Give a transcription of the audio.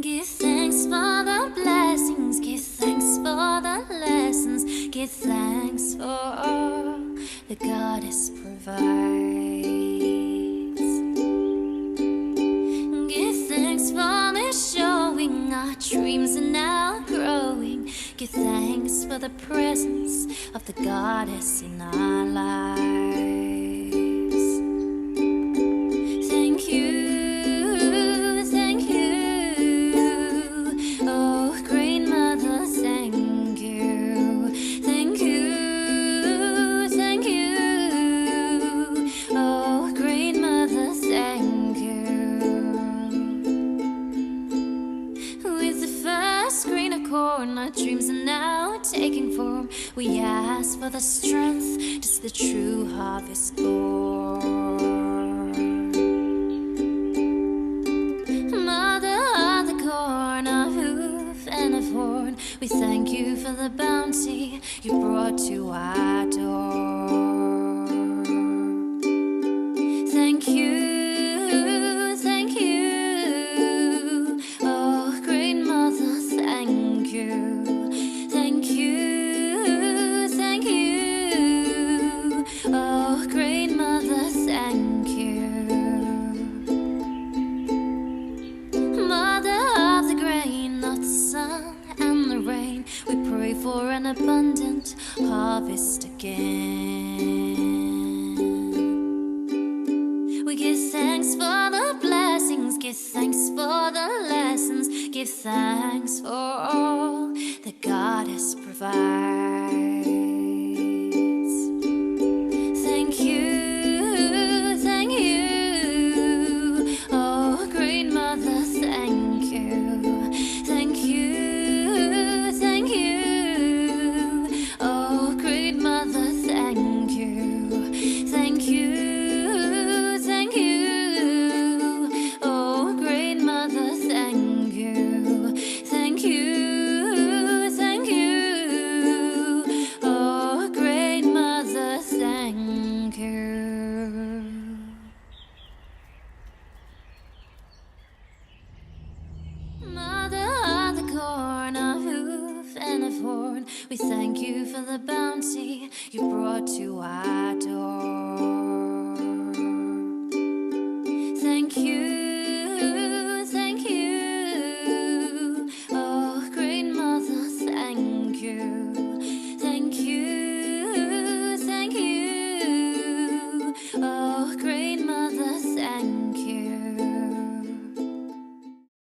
Give thanks for the blessings, give thanks for the lessons, give thanks for all the goddess provides. Give thanks for the showing our dreams are now growing. Give thanks for the presence of the goddess in our lives. Thank you. Our dreams are now taking form. We ask for the strength to see the true harvest born. Mother of the corn, a hoof and a horn, we thank you for the bounty you brought to our door. Thank you. For an abundant harvest again. We give thanks for the blessings, give thanks for the lessons, give thanks for all the goddess provides. Thank you, thank you, oh great mother, thank you, thank you. We thank you for the bounty you